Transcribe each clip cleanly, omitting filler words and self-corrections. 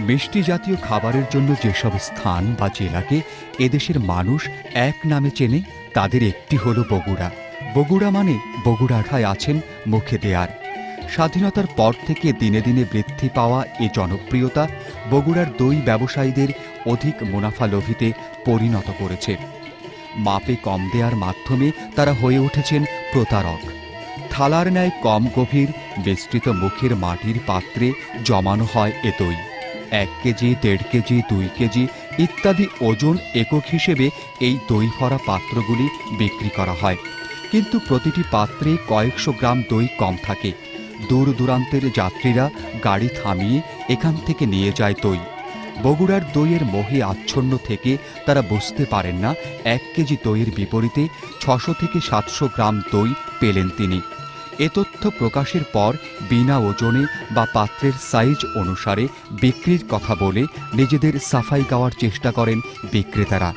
মিষ্টি জাতীয় খাবারের জন্য যেসব স্থান বা জেলাকে এদেশের মানুষ এক নামে চেনে তাদের একটি হলো বগুড়া। বগুড়া মানে বগুড়াঠায় আছেন মুখে দেয়ার। স্বাধীনতার পর থেকে দিনে দিনে বৃদ্ধি পাওয়া এ জনপ্রিয়তা বগুড়ার দই ব্যবসায়ীদের অধিক মুনাফালোভীতে পরিণত করেছে। মাপে কম দেওয়ার মাধ্যমে তারা হয়ে উঠেছেন প্রতারক। থালার ন্যায় কম গভীর বিস্তৃত মুখের মাটির পাত্রে জমানো হয় এ দই। 1 কেজি, 1.5 কেজি, 2 কেজি ইত্যাদি ওজন একক হিসেবে এই দই ভরা পাত্রগুলি বিক্রি করা হয়। কিন্তু প্রতিটি পাত্রে কয়েকশো গ্রাম দই কম থাকে। দূর দূরান্তের যাত্রীরা গাড়ি থামিয়ে এখান থেকে নিয়ে যায় দই। বগুড়ার দইয়ের মোহে আচ্ছন্ন থেকে তারা বুঝতে পারেন না 1 কেজি দইয়ের বিপরীতে 600 থেকে 700 গ্রাম দই পেলেন তিনি। এ তথ্য প্রকাশের পর বিনা ওজনে বা পাত্রের সাইজ অনুসারে বিক্রির কথা বলে নিজেদের সাফাই গাওয়ার চেষ্টা করেন বিক্রেতারা।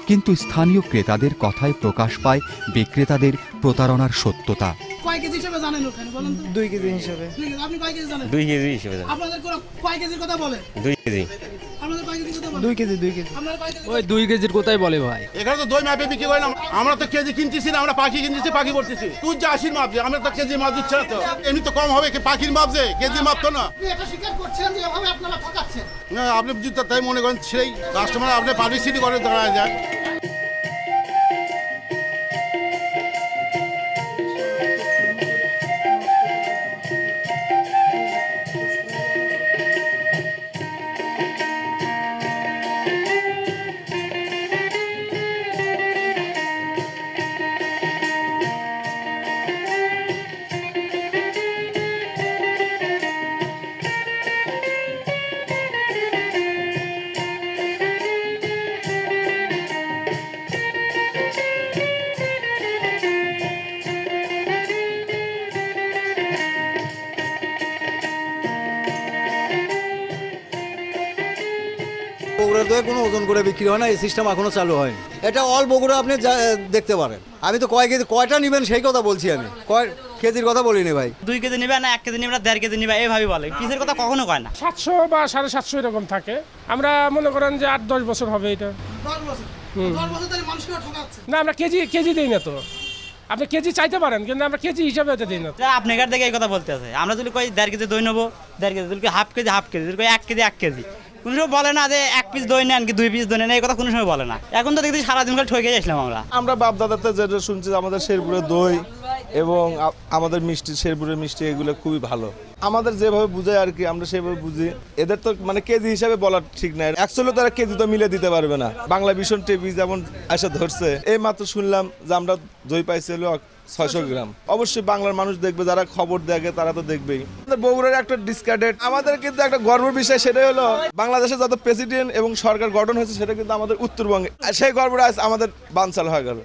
কিন্তু স্থানীয় ক্রেতাদের কথায় প্রকাশ পায় বিক্রেতাদের প্রতারণার সত্যতা। কয় কেজি হিসেবে জানেন ওখানে বলেন তো? 2 কেজি হিসেবে। আপনি কয় কেজি জানেন? 2 কেজি হিসেবে জানি। আপনাদের কয় কেজির কথা বলে? 2 কেজি। আপনাদের কয় কেজির কথা বলে? 2 কেজি 2 কেজি। আপনারা কয় কেজি? ওই 2 কেজির কোথায় বলে ভাই? এখানে তো দই মাপে বিক্রি করে না। আমরা তো কেজি কিনতেছি না, আমরা পাখি কিনতেছি, পাখি পড়তেছি। তুই যা 80 মাপ দিয়ে, আমরা তো কেজি মাপ দিচ্ছি না তো। এমনি তো কম হবে, পাখির মাপ যে কেজি মাপ তো না। আপনি এটা স্বীকার করছেন যে এভাবে আপনারা ঠকাচ্ছেন? না, আপনি যদি তাই মনে করেন সেই কাস্টমার আপনি পাবলিসিটি করে দাঁড়ায় যায়। বগুড়ার দই কোনো ওজন করে বিক্রি হয় না, এই সিস্টেম এখনো চালু হয়নি। এটা অল বগুড়া আপনি দেখতে পারেন। আমি তো কয় কেজি কয়টা নেবেন সেই কথা বলছি, আমি কয় কেজির কথা বলিনি ভাই। 2 কেজি নিবে না 1 কেজি নিবে না 1.5 কেজি নিবে এইভাবে বলে, পিসের কথা কখনো কয় না। 700 বা 750 এরকম থাকে। আমরা মনে করেন যে 8-10 বছর হবে এটা। 10 বছর। 10 বছর ধরে মানুষকে ঠকাচ্ছে। না, আমরা কেজি দেই না তো। আপনি কেজি চাইতে পারেন, কিন্তু আমরা কেজি হিসাবে এটা দিই না। আপনি কার দেখে এই কথা বলতে আছে। আমরা যদি কই 1.5 কেজি দই নেবো, 1.5 কেজি, যদি হাফ কেজি, যদি কই 1 কেজি 1 কেজি, কোনো সময় বলে না যে 1 পিস দই নেন কি 2 পিস দই নেন, এই কথা কোনো সময় বলে না। এখন তো দেখছি সারাদিন খালি ঠকে যাচ্ছিলাম আমরা। আমরা বাপ দাদাতে যেটা শুনছি আমাদের শেরপুরের দই এবং আমাদের মিষ্টি, শেরপুরের মিষ্টি এগুলো খুবই ভালো। আমাদের যেভাবে বুঝায় আর কি, আমরা সেভাবে বুঝি। এদের তো মানে কেজি হিসাবে বলা ঠিক নাই। অ্যাকচুয়ালি তারা কেজি তো মিলে দিতে পারবে না। বাংলা ভিশন টিভি যেমন এসে ধরছে, এই মাত্র শুনলাম যে আমরা দই পাইছি হলো 600 গ্রাম। অবশ্যই বাংলার মানুষ দেখবে, যারা খবর দেখে তারা তো দেখবেই। বগুড়ার একটা ডিসকার্ডেড, আমাদের কিন্তু একটা গর্বের বিষয়, সেটাই হলো বাংলাদেশে যত প্রেসিডেন্ট এবং সরকার গঠন হয়েছে সেটা কিন্তু আমাদের উত্তরবঙ্গে। সেই গর্বটা আজ আমাদের বানচাল হয়ে গেল।